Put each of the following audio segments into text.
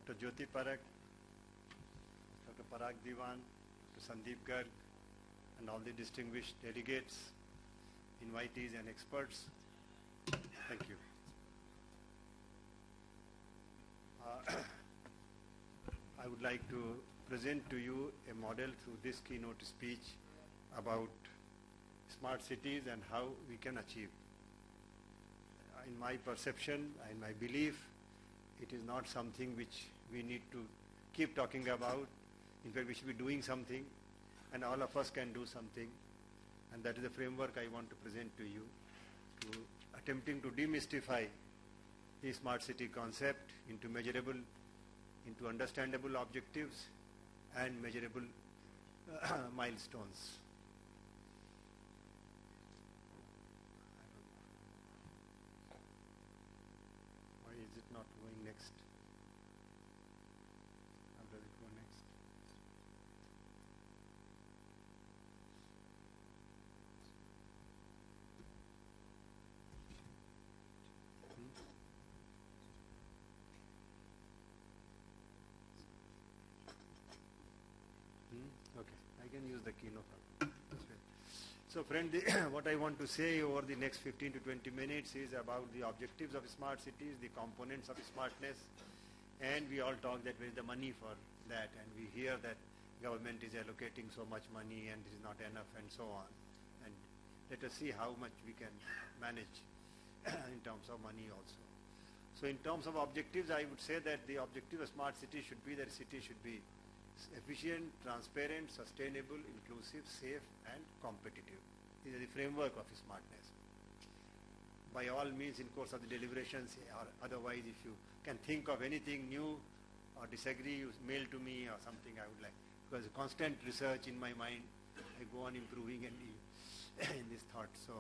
Dr. Jyoti Parak, Dr. Parag Diwan, Dr. Sandeep Garg, and all the distinguished delegates, invitees and experts. Thank you. I would like to present to you a model through this keynote speech about smart cities and how we can achieve. In my perception, in my belief, it is not something which we need to keep talking about. In fact, we should be doing something, and all of us can do something. And that is the framework I want to present to you, to attempting to demystify the smart city concept into measurable, into understandable objectives and measurable milestones. Why is it not going next? How does it go next? Okay, I can use the key, no problem. So friend, what I want to say over the next 15 to 20 minutes is about the objectives of smart cities, the components of smartness, and we all talk that where is the money for that, and we hear that government is allocating so much money and this is not enough and so on. And let us see how much we can manage in terms of money also. So in terms of objectives, I would say that the objective of smart city should be that city should be efficient, transparent, sustainable, inclusive, safe and competitive. This is the framework of smartness. By all means, in course of the deliberations or otherwise, if you can think of anything new or disagree, you mail to me or something, I would like, because constant research in my mind, I go on improving and in this thought. So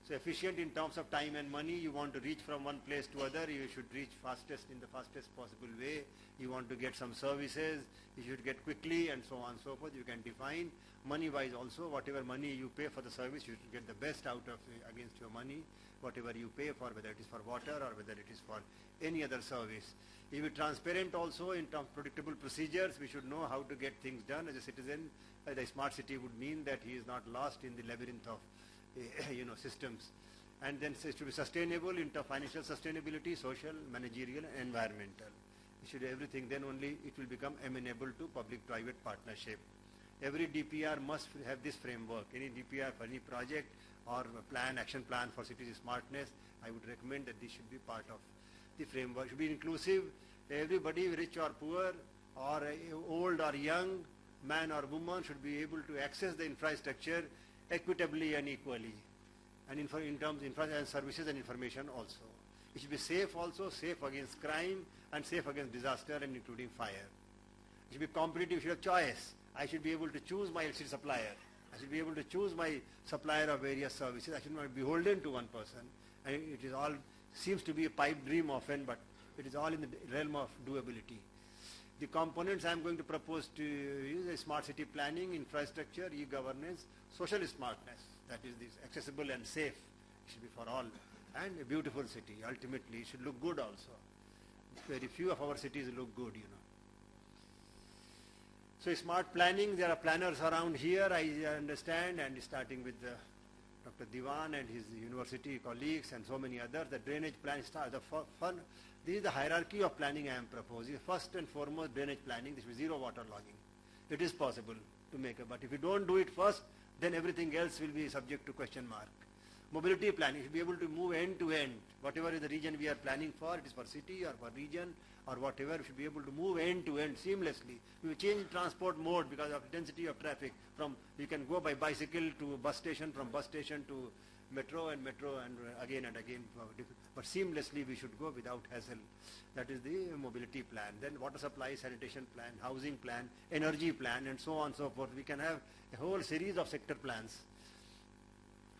efficient in terms of time and money. You want to reach from one place to other, you should reach fastest in the fastest possible way. You want to get some services, you should get quickly and so on and so forth. You can define money-wise also, whatever money you pay for the service, you should get the best out of against your money, whatever you pay for, whether it is for water or whether it is for any other service. If it is transparent also in terms of predictable procedures, we should know how to get things done as a citizen. The smart city would mean that he is not lost in the labyrinth of systems. And then it should be sustainable in terms of financial sustainability, social, managerial and environmental. It should everything, then only it will become amenable to public-private partnership. Every DPR must have this framework. Any DPR for any project or plan, action plan for city smartness, I would recommend that this should be part of the framework. It should be inclusive. Everybody, rich or poor, or old or young, man or woman, should be able to access the infrastructure equitably and equally, and in terms of infrastructure services and information also. It should be safe also, safe against crime and safe against disaster and including fire. It should be competitive, it should have choice. I should be able to choose my electricity supplier. I should be able to choose my supplier of various services. I should not be beholden to one person. And it is all, seems to be a pipe dream often, but it is all in the realm of doability. The components I am going to propose to you is smart city planning, infrastructure, e-governance, social smartness, that is this accessible and safe. It should be for all. And a beautiful city, ultimately. It should look good also. Very few of our cities look good, So smart planning, there are planners around here, I understand, and starting with Dr. Diwan and his university colleagues and so many others, the drainage plan starts. This is the hierarchy of planning I am proposing. First and foremost, drainage planning, this is zero water logging. It is possible to make it, but if you don't do it first, then everything else will be subject to question mark. Mobility planning, you should be able to move end to end. Whatever is the region we are planning for, it is for city or for region or whatever, we should be able to move end to end seamlessly. We will change transport mode because of density of traffic. You can go by bicycle to bus station, from bus station to metro and again and again. But seamlessly we should go without hassle. That is the mobility plan. Then water supply, sanitation plan, housing plan, energy plan and so on and so forth. We can have a whole series of sector plans.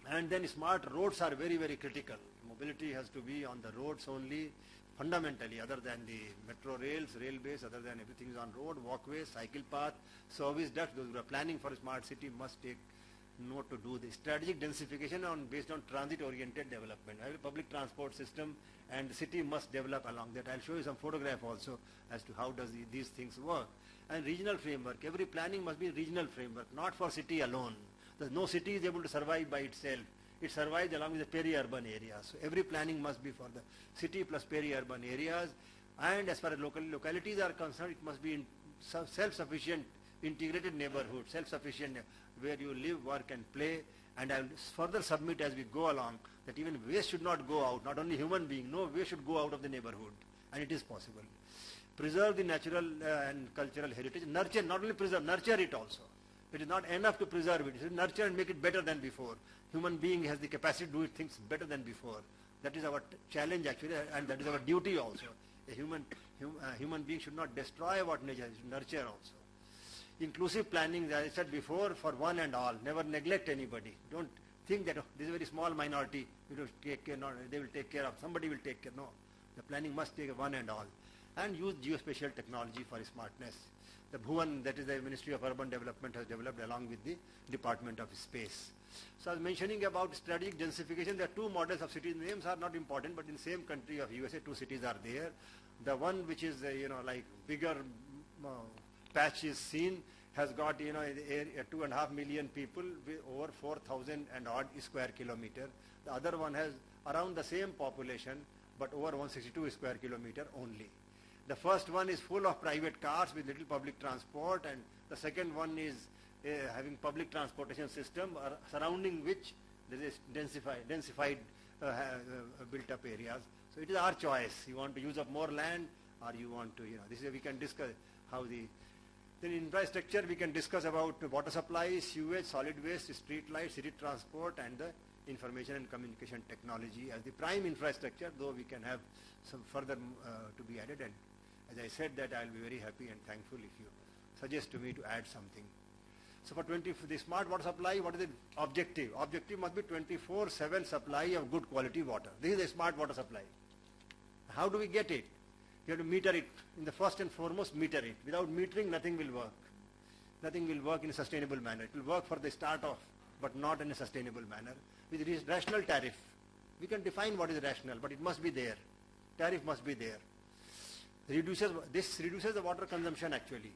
And then smart roads are very, very critical. Mobility has to be on the roads only, fundamentally, other than the metro rails, railways, other than everything is on road, walkways, cycle path, service ducts. Those who are planning for a smart city must take not to do this. Strategic densification based on transit-oriented development. I have a public transport system and the city must develop along that. I'll show you some photograph also as to how does these things work. And regional framework. Every planning must be regional framework, not for city alone. No city is able to survive by itself. It survives along with the peri-urban areas. So every planning must be for the city plus peri-urban areas. And as far as localities are concerned, it must be in self-sufficient, integrated neighborhood, self-sufficient, where you live, work and play. And I will further submit as we go along that even waste should not go out, not only human being, no waste should go out of the neighborhood. And it is possible. Preserve the natural and cultural heritage. Nurture, not only preserve, nurture it also. It is not enough to preserve it. It should nurture and make it better than before. Human being has the capacity to do things better than before. That is our challenge actually, and that is our duty also. A human being should not destroy what nature is, nurture also. Inclusive planning, as I said before, for one and all. Never neglect anybody. Don't think that this is a very small minority. We will take care, no, they will take care of. Somebody will take care. No, the planning must take one and all. And use geospatial technology for smartness. The Bhuvan, that is the Ministry of Urban Development, has developed along with the Department of Space. So I was mentioning about strategic densification. There are two models of cities. Names are not important, but in the same country of USA, two cities are there. The one which is, like bigger patch is seen, has got, 2.5 million people with over 4,000 and odd square kilometer. The other one has around the same population, but over 162 square kilometer only. The first one is full of private cars with little public transport, and the second one is having public transportation system surrounding which there is densified built up areas. So it is our choice. You want to use up more land, or you want to, this is we can discuss how then infrastructure we can discuss about water supply, sewage, solid waste, street lights, city transport, and the information and communication technology as the prime infrastructure, though we can have some further to be added. And as I said that, I will be very happy and thankful if you suggest to me to add something. So for the smart water supply, what is the objective? Objective must be 24/7 supply of good quality water. This is a smart water supply. How do we get it? You have to meter it. In the first and foremost, meter it. Without metering, nothing will work. Nothing will work in a sustainable manner. It will work for the start off, but not in a sustainable manner. With rational tariff, we can define what is rational, but it must be there. Tariff must be there. This reduces the water consumption actually.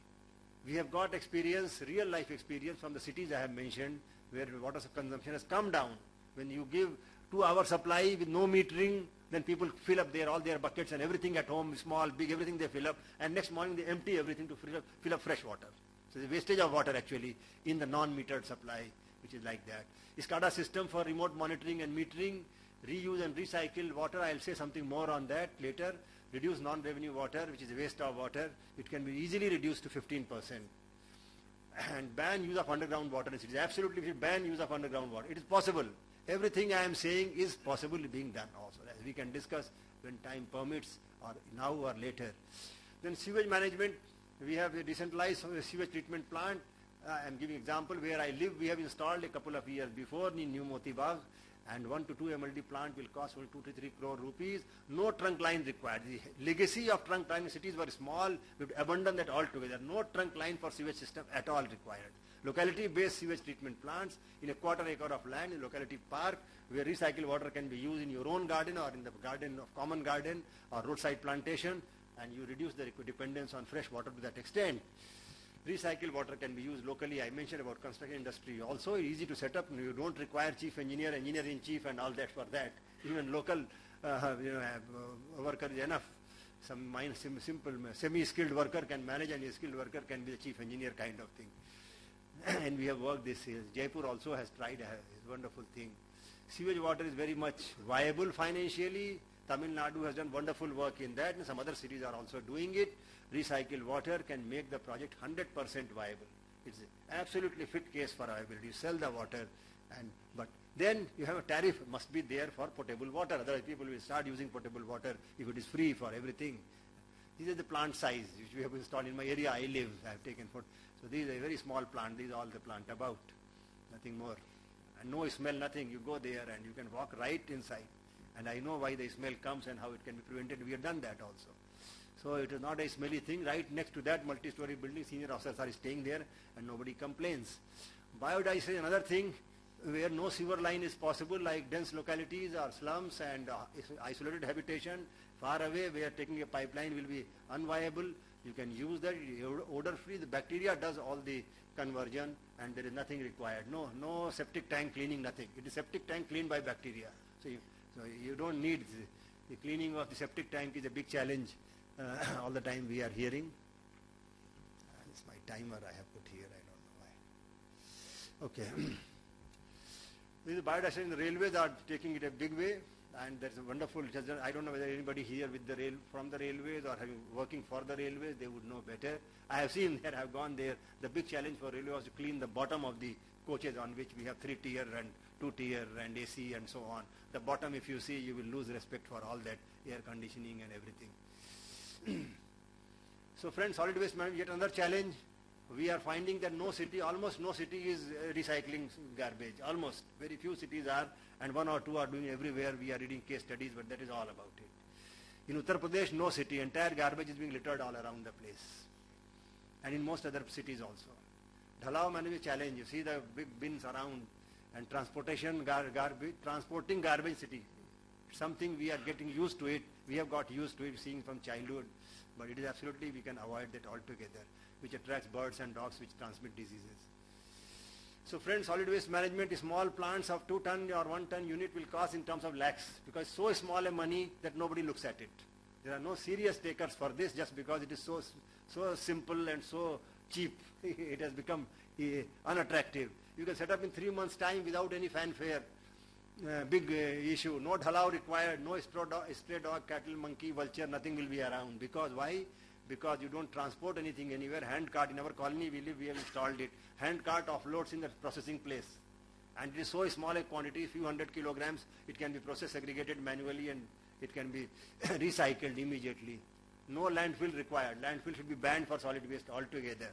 We have got experience, real life experience from the cities I have mentioned, where water consumption has come down. When you give 2 hour supply with no metering, then people fill up all their buckets and everything at home, small, big, everything they fill up, and next morning they empty everything to fill up fresh water. So the wastage of water actually in the non-metered supply, which is like that. SCADA system for remote monitoring and metering, reuse and recycle water. I'll say something more on that later. Reduce non-revenue water, which is a waste of water. It can be easily reduced to 15%. And ban use of underground water in cities. Absolutely, we should ban use of underground water. It is possible. Everything I am saying is possible being done also. As we can discuss when time permits, or now or later. Then sewage management. We have a decentralized sewage treatment plant. I'm giving example where I live. We have installed a couple of years before in New Moti Bagh, and 1 to 2 MLD plant will cost only 2 to 3 crore rupees. No trunk line required. The legacy of trunk line in cities were small. We would abandon that altogether. No trunk line for sewage system at all required. Locality-based sewage treatment plants in a quarter acre of land in locality park, where recycled water can be used in your own garden or in the garden of common garden or roadside plantation, and you reduce the dependence on fresh water to that extent. Recycled water can be used locally. I mentioned about construction industry. Also easy to set up. You don't require chief engineer, engineer-in-chief and all that for that. Even local worker is enough. Some simple semi-skilled worker can manage, and a skilled worker can be the chief engineer kind of thing. And we have worked this. Jaipur also has tried a wonderful thing. Sewage water is very much viable financially. Tamil Nadu has done wonderful work in that, and some other cities are also doing it. Recycled water can make the project 100% viable. It's an absolutely fit case for viability. You sell the water, but then you have a tariff must be there for potable water. Otherwise people will start using potable water if it is free for everything. These are the plant size which we have installed in my area I live. I have taken for. So these are a very small plant. These are all the plant about. Nothing more. And no smell, nothing. You go there and you can walk right inside. And I know why the smell comes and how it can be prevented. We have done that also. So it is not a smelly thing. Right next to that multi-story building, senior officers are staying there and nobody complains. Biodiversity is another thing. where no sewer line is possible, like dense localities or slums and isolated habitation, far away where taking a pipeline will be unviable. You can use that, odor-free. The bacteria does all the conversion and there is nothing required. No septic tank cleaning, nothing. It is septic tank cleaned by bacteria. So you don't need the cleaning of the septic tank is a big challenge all the time we are hearing. It's my timer I have put here, I don't know why. Okay. This is biodiversity in the railways are taking it a big way, and there's a wonderful, I don't know whether anybody here with the from the railways or working for the railways, they would know better. I have seen there, I have gone there. The big challenge for railway was to clean the bottom of the coaches on which we have 3-tier and 2-tier and AC and so on. The bottom, if you see, you will lose respect for all that air conditioning and everything. So friends, solid waste management, yet another challenge. We are finding that almost no city is recycling garbage. Almost. Very few cities are, and 1 or 2 are doing everywhere. We are reading case studies, but that is all about it. In Uttar Pradesh, no city. Entire garbage is being littered all around the place. And in most other cities also. Dhalao management challenge. You see the big bins around and transportation, transporting garbage city. Something we are getting used to it. We have got used to it, seeing from childhood. But it is absolutely, we can avoid that altogether, which attracts birds and dogs which transmit diseases. So friends, solid waste management, small plants of 2 ton or 1 ton unit will cost in terms of lakhs, because so small a money that nobody looks at it. There are no serious takers for this just because it is so simple and so cheap. It has become unattractive. You can set up in 3 months' time without any fanfare. Big issue. No dhalao required, no stray dog, cattle, monkey, vulture, nothing will be around. Because why? Because you don't transport anything anywhere. Hand cart, in our colony we live, we have installed it. Hand cart offloads in the processing place. And it is so small a quantity, few hundred kilograms, it can be processed, segregated manually, and it can be recycled immediately. No landfill required. Landfill should be banned for solid waste altogether.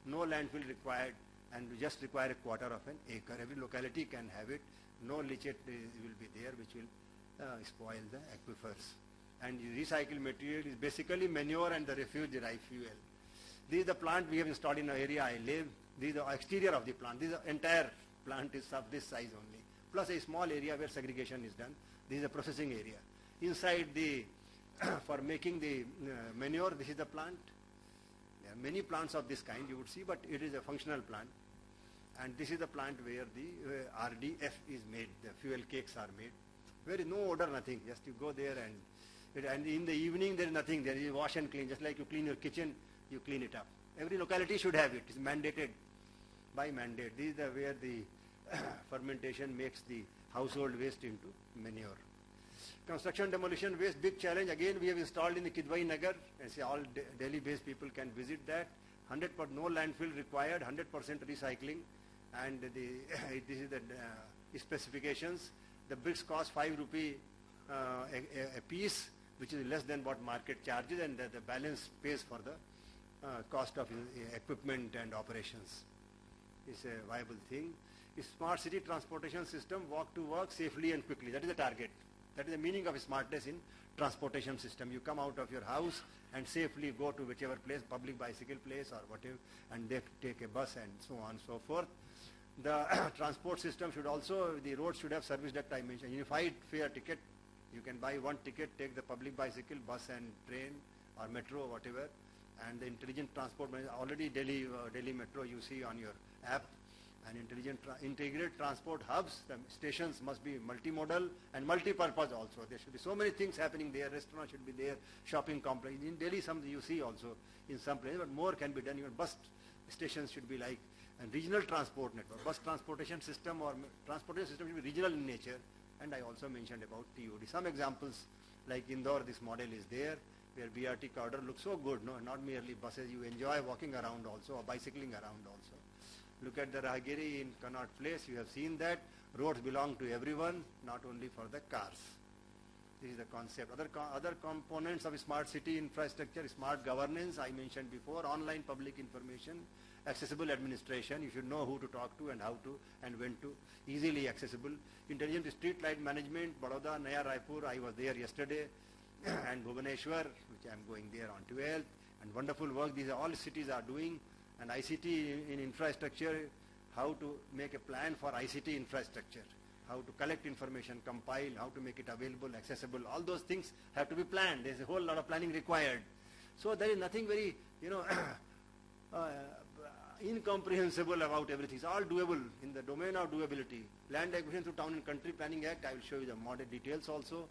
No landfill required, and we just require 1/4 of an acre. Every locality can have it. No leachate will be there, which will spoil the aquifers. And recycled material is basically manure and the refuse derived fuel. This is the plant we have installed in the area I live. This is the exterior of the plant. This is the entire plant is of this size only. Plus a small area where segregation is done. This is the processing area. Inside the, for making the manure, this is the plant. There are many plants of this kind you would see, but it is a functional plant. And this is the plant where the RDF is made, the fuel cakes are made. There is no odor, nothing. Just you go there and in the evening there is nothing. There is wash and clean. Just like you clean your kitchen, you clean it up. Every locality should have it. It's mandated by mandate. This is where the fermentation makes the household waste into manure. Construction demolition waste, big challenge. Again, we have installed in the Kidwai Nagar. And say all Delhi-based people can visit that. 100% no landfill required, 100% recycling. And this is the specifications. The bricks cost 5 rupee a piece, which is less than what market charges, and the balance pays for the cost of equipment and operations. It's a viable thing. A smart city transportation system, walk to work safely and quickly. That is the target. That is the meaning of smartness in transportation system. You come out of your house and safely go to whichever place, public bicycle place or whatever, and they take a bus and so on and so forth. The transport system should also, the roads should have service that I mentioned. Unified fare ticket. You can buy one ticket, take the public bicycle, bus and train or metro, whatever. And the intelligent transport, already Delhi Metro you see on your app. And integrated transport hubs, the stations must be multimodal and multi-purpose also. There should be so many things happening there. Restaurant should be there, shopping complex. In Delhi, some you see also in some places, but more can be done. Even bus stations should be like, and regional transport network. Bus transportation system or transportation system should be regional in nature. And I also mentioned about TOD. Some examples like Indore, this model is there, where BRT corridor looks so good. No, not merely buses. You enjoy walking around also or bicycling around also. Look at the Rahagiri in Connaught Place. You have seen that. Roads belong to everyone, not only for the cars. This is the concept. Other components of smart city infrastructure, smart governance, I mentioned before, online public information, accessible administration. You should know who to talk to and how to and when to, easily accessible. Intelligent street light management, Baroda, Naya Raipur, I was there yesterday, and Bhubaneswar, which I am going there on 12th, and wonderful work these are all cities are doing. And ICT in infrastructure, how to make a plan for ICT infrastructure, how to collect information, compile, how to make it available, accessible. All those things have to be planned. There's a whole lot of planning required. So there is nothing very, incomprehensible about everything. It's all doable in the domain of doability. Land acquisition through Town and Country Planning Act, I will show you the model details also.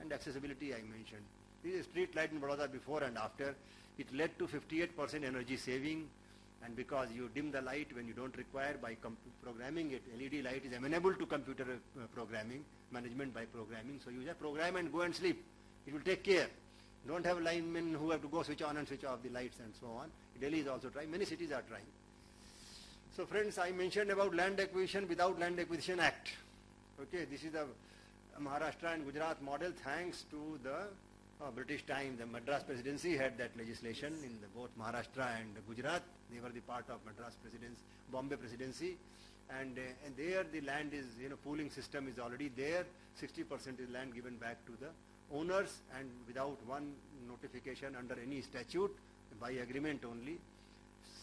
And accessibility I mentioned. This is street light in Baroda before and after. It led to 58% energy saving, and because you dim the light when you don't require by programming it, LED light is amenable to computer programming, management by programming. So you just program and go and sleep. It will take care. Don't have linemen who have to go switch on and switch off the lights and so on. Delhi is also trying. Many cities are trying. So friends, I mentioned about Land Acquisition Without Land Acquisition Act. Okay, this is the Maharashtra and Gujarat model thanks to the British time. The Madras Presidency had that legislation in both Maharashtra and Gujarat. They were the part of Madras Presidency, Bombay Presidency. And there the land is, pooling system is already there. 60% is land given back to the owners and without one notification under any statute, by agreement only.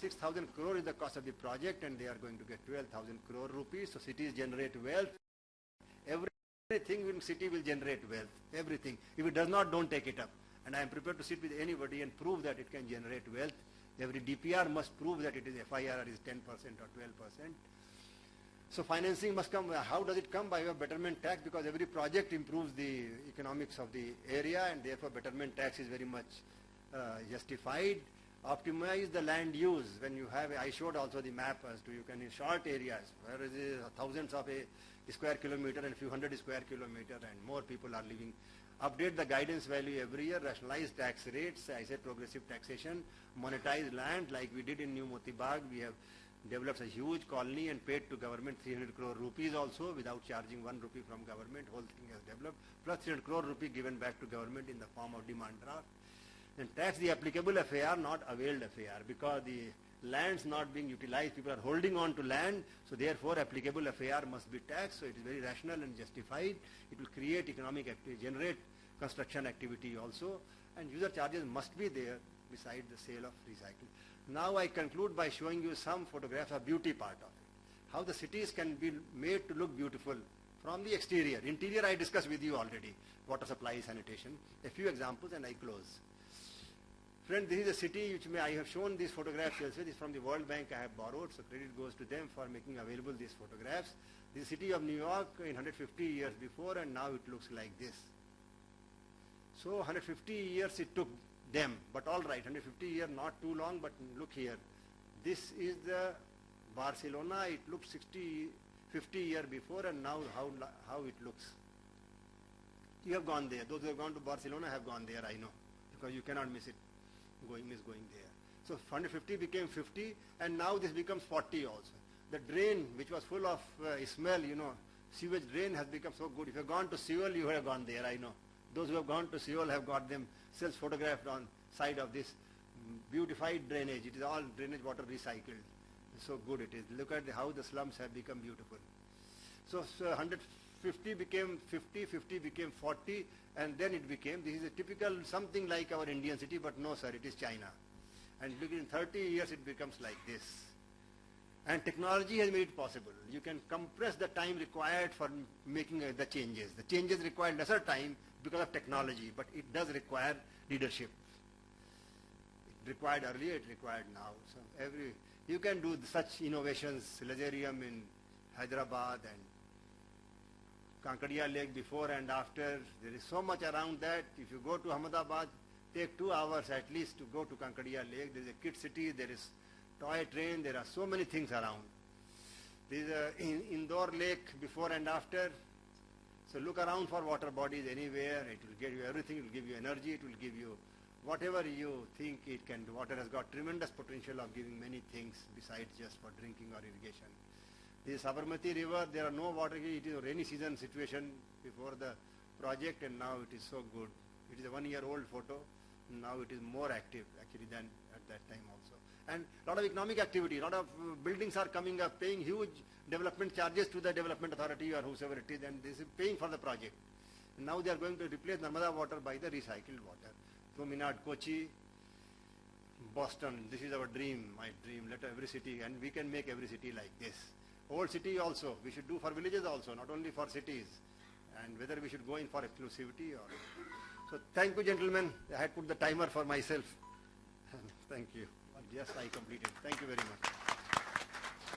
6,000 crore is the cost of the project, and they are going to get 12,000 crore rupees. So cities generate wealth. Everything in city will generate wealth. Everything. If it does not, don't take it up. And I am prepared to sit with anybody and prove that it can generate wealth. Every DPR must prove that it is FIR is 10% or 12%. So financing must come. How does it come? By a betterment tax, because every project improves the economics of the area, and therefore betterment tax is very much justified. Optimize the land use. When you have, I showed also the map as to you can in short areas, where is thousands of a square kilometer and a few hundred square kilometer, and more people are living. Update the guidance value every year, rationalize tax rates, I said progressive taxation, monetize land like we did in New Moti Bagh. We have developed a huge colony and paid to government 300 crore rupees also without charging 1 rupee from government. Whole thing has developed, plus 300 crore rupee given back to government in the form of demand draft. And tax the applicable FAR, not availed FAR, because the lands not being utilized, people are holding on to land, so therefore applicable FAR must be taxed. So it is very rational and justified. It will create economic activity, generate construction activity also, and user charges must be there beside the sale of recycle. Now I conclude by showing you some photographs of beauty part of it. How the cities can be made to look beautiful from the exterior. Interior I discussed with you already. Water supply, sanitation. A few examples and I close. Friend, this is a city which I have shown these photographs also. This is from the World Bank I have borrowed, so credit goes to them for making available these photographs. This is the city of New York in 150 years before, and now it looks like this. So 150 years it took them, but all right, 150 years not too long, but look here. This is the Barcelona. It looked 50 years before, and now how it looks. You have gone there. Those who have gone to Barcelona have gone there, I know, because you cannot miss it. Going there. So 150 became 50, and now this becomes 40 also. The drain, which was full of smell, sewage drain has become so good. If you have gone to Seoul, you have gone there, I know. Those who have gone to Seoul have got themselves photographed on side of this beautified drainage. It is all drainage water recycled. So good it is. Look at how the slums have become beautiful. So 150 became 50, 50 became 40, and then it became, this is a typical something like our Indian city, but no sir, it is China. And in 30 years it becomes like this. And technology has made it possible. You can compress the time required for making the changes. The changes require lesser time because of technology, but it does require leadership. It required earlier, it required now. So you can do such innovations, Lazarium in Hyderabad and Kankadia Lake before and after. There is so much around that. If you go to Ahmedabad, take 2 hours at least to go to Kankadia Lake. There is a kid city, there is toy train, there are so many things around. There is an indoor lake before and after. So look around for water bodies anywhere. It will give you everything. It will give you energy. It will give you whatever you think it can do. Water has got tremendous potential of giving many things besides just for drinking or irrigation. This Sabarmati river, there are no water. It is a rainy season situation before the project, and now it is so good. It is a 1-year-old photo. Now it is more active actually than at that time also. And a lot of economic activity, a lot of buildings are coming up, paying huge development charges to the development authority or whosoever it is, and this is paying for the project. And now they are going to replace Narmada water by the recycled water. So Minad, Kochi, Boston, this is our dream, my dream. Let every city, and we can make every city like this. Old city also, we should do for villages also, not only for cities. And whether we should go in for exclusivity or... So thank you, gentlemen. I had put the timer for myself. Thank you. Yes, I completed. Thank you very much.